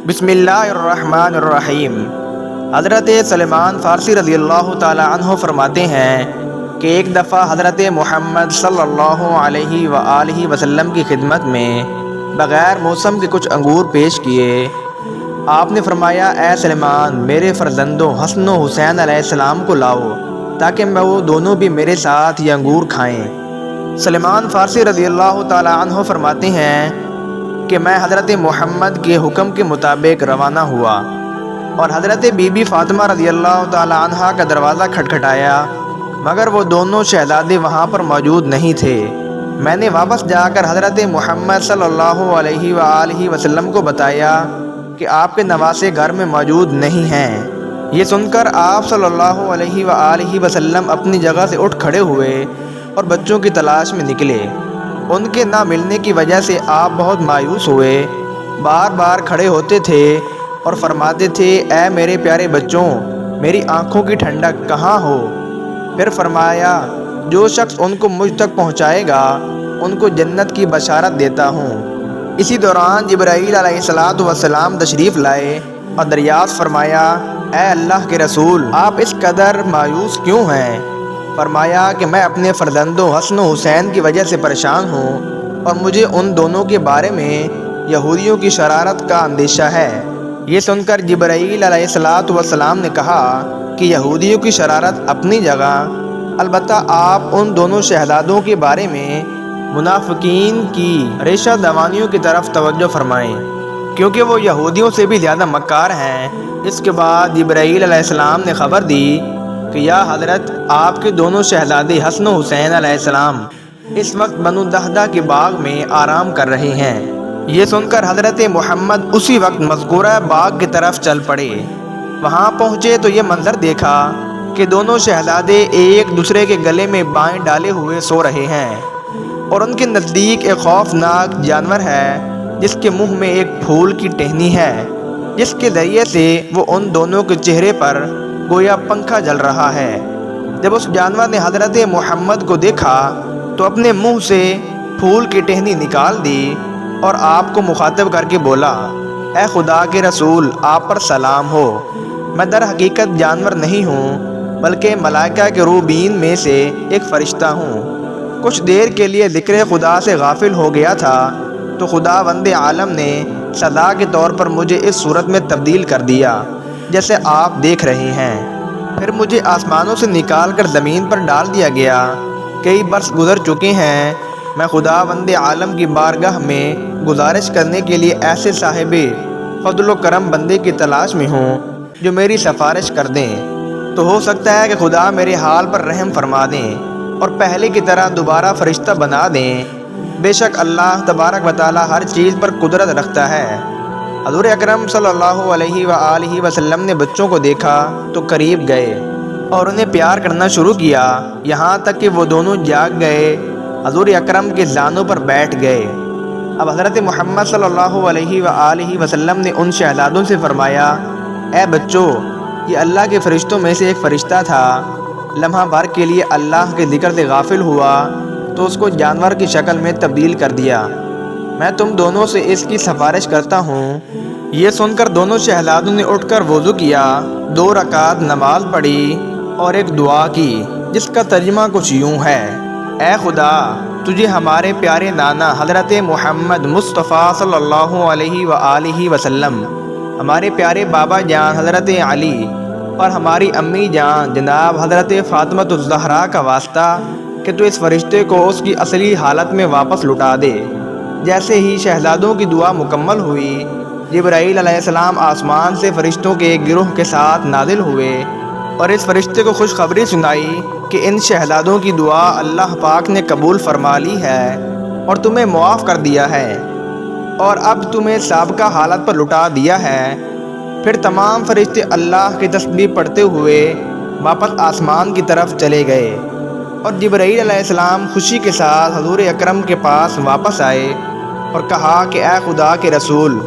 بسم اللہ الرحمن الرحیم۔ حضرت سلمان فارسی رضی اللہ تعالی عنہ فرماتے ہیں کہ ایک دفعہ حضرت محمد صلی اللہ علیہ وآلہ وسلم کی خدمت میں بغیر موسم کے کچھ انگور پیش کیے۔ آپ نے فرمایا، اے سلمان، میرے فرزندوں حسن و حسین علیہ السلام کو لاؤ تاکہ وہ دونوں بھی میرے ساتھ یہ انگور کھائیں۔ سلمان فارسی رضی اللہ تعالی عنہ فرماتے ہیں کہ میں حضرت محمد کے حکم کے مطابق روانہ ہوا اور حضرت بی بی فاطمہ رضی اللہ تعالی عنہا کا دروازہ کھٹکھٹایا، مگر وہ دونوں شہزادے وہاں پر موجود نہیں تھے۔ میں نے واپس جا کر حضرت محمد صلی اللہ علیہ وآلہ وسلم کو بتایا کہ آپ کے نواسے گھر میں موجود نہیں ہیں۔ یہ سن کر آپ صلی اللہ علیہ وآلہ وسلم اپنی جگہ سے اٹھ کھڑے ہوئے اور بچوں کی تلاش میں نکلے۔ ان کے نہ ملنے کی وجہ سے آپ بہت مایوس ہوئے، بار بار کھڑے ہوتے تھے اور فرماتے تھے، اے میرے پیارے بچوں، میری آنکھوں کی ٹھنڈک کہاں ہو؟ پھر فرمایا، جو شخص ان کو مجھ تک پہنچائے گا ان کو جنت کی بشارت دیتا ہوں۔ اسی دوران جبرائیل علیہ السلام تشریف لائے اور دریافت فرمایا، اے اللہ کے رسول، آپ اس قدر مایوس کیوں ہیں؟ فرمایا کہ میں اپنے فرزندوں حسن و حسین کی وجہ سے پریشان ہوں اور مجھے ان دونوں کے بارے میں یہودیوں کی شرارت کا اندیشہ ہے۔ یہ سن کر جبرائیل علیہ السلام نے کہا کہ یہودیوں کی شرارت اپنی جگہ، البتہ آپ ان دونوں شہزادوں کے بارے میں منافقین کی ریشہ دوانیوں کی طرف توجہ فرمائیں، کیونکہ وہ یہودیوں سے بھی زیادہ مکار ہیں۔ اس کے بعد جبرائیل علیہ السلام نے خبر دی کہ یا حضرت، آپ کے دونوں شہزادے حسن و حسین علیہ السلام اس وقت بنو دہدہ کے باغ میں آرام کر رہے ہیں۔ یہ سن کر حضرت محمد اسی وقت مذکورہ باغ کی طرف چل پڑے۔ وہاں پہنچے تو یہ منظر دیکھا کہ دونوں شہزادے ایک دوسرے کے گلے میں بائیں ڈالے ہوئے سو رہے ہیں اور ان کے نزدیک ایک خوفناک جانور ہے جس کے منہ میں ایک پھول کی ٹہنی ہے، جس کے ذریعے سے وہ ان دونوں کے چہرے پر گویا پنکھا جل رہا ہے۔ جب اس جانور نے حضرت محمد کو دیکھا تو اپنے منہ سے پھول کی ٹہنی نکال دی اور آپ کو مخاطب کر کے بولا، اے خدا کے رسول، آپ پر سلام ہو، میں در حقیقت جانور نہیں ہوں بلکہ ملائکہ کے روبین میں سے ایک فرشتہ ہوں۔ کچھ دیر کے لیے ذکر خدا سے غافل ہو گیا تھا تو خداوند عالم نے سزا کے طور پر مجھے اس صورت میں تبدیل کر دیا جیسے آپ دیکھ رہے ہیں۔ پھر مجھے آسمانوں سے نکال کر زمین پر ڈال دیا گیا۔ کئی برس گزر چکے ہیں، میں خداوند عالم کی بارگاہ میں گزارش کرنے کے لیے ایسے صاحب فضل و کرم بندے کی تلاش میں ہوں جو میری سفارش کر دیں، تو ہو سکتا ہے کہ خدا میرے حال پر رحم فرما دیں اور پہلے کی طرح دوبارہ فرشتہ بنا دیں۔ بے شک اللہ تبارک و تعالی ہر چیز پر قدرت رکھتا ہے۔ حضور اکرم صلی اللہ علیہ وآلہ وسلم نے بچوں کو دیکھا تو قریب گئے اور انہیں پیار کرنا شروع کیا، یہاں تک کہ وہ دونوں جاگ گئے، حضور اکرم کے زانوں پر بیٹھ گئے۔ اب حضرت محمد صلی اللہ علیہ وآلہ وسلم نے ان شہزادوں سے فرمایا، اے بچوں، یہ اللہ کے فرشتوں میں سے ایک فرشتہ تھا، لمحہ بھر کے لیے اللہ کے ذکر سے غافل ہوا تو اس کو جانور کی شکل میں تبدیل کر دیا۔ میں تم دونوں سے اس کی سفارش کرتا ہوں۔ یہ سن کر دونوں شہزادوں نے اٹھ کر وضو کیا، 2 رکعت نماز پڑھی اور ایک دعا کی جس کا ترجمہ کچھ یوں ہے، اے خدا، تجھے ہمارے پیارے نانا حضرت محمد مصطفیٰ صلی اللہ علیہ وآلہ وسلم، ہمارے پیارے بابا جان حضرت علی اور ہماری امی جان جناب حضرت فاطمہ الزہرا کا واسطہ کہ تو اس فرشتے کو اس کی اصلی حالت میں واپس لٹا دے۔ جیسے ہی شہزادوں کی دعا مکمل ہوئی، جبرائیل علیہ السلام آسمان سے فرشتوں کے ایک گروہ کے ساتھ نازل ہوئے اور اس فرشتے کو خوشخبری سنائی کہ ان شہزادوں کی دعا اللہ پاک نے قبول فرما لی ہے اور تمہیں معاف کر دیا ہے اور اب تمہیں سابقہ حالت پر لٹا دیا ہے۔ پھر تمام فرشتے اللہ کی تسبیح پڑھتے ہوئے واپس آسمان کی طرف چلے گئے اور جبرائیل علیہ السلام خوشی کے ساتھ حضور اکرم کے پاس واپس آئے اور کہا کہ اے خدا کے رسول،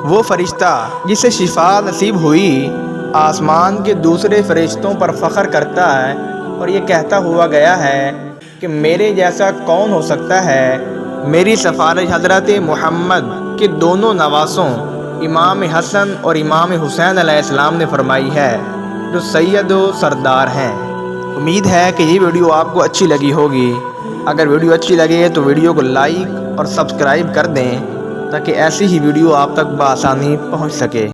وہ فرشتہ جسے شفا نصیب ہوئی آسمان کے دوسرے فرشتوں پر فخر کرتا ہے اور یہ کہتا ہوا گیا ہے کہ میرے جیسا کون ہو سکتا ہے۔ میری سفارش حضرت محمد کے دونوں نواسوں امام حسن اور امام حسین علیہ السلام نے فرمائی ہے، جو سید و سردار ہیں۔ امید ہے کہ یہ ویڈیو آپ کو اچھی لگی ہوگی۔ اگر ویڈیو اچھی لگے تو ویڈیو کو لائک اور سبسکرائب کر دیں تاکہ ایسی ہی ویڈیو آپ تک بآسانی پہنچ سکے۔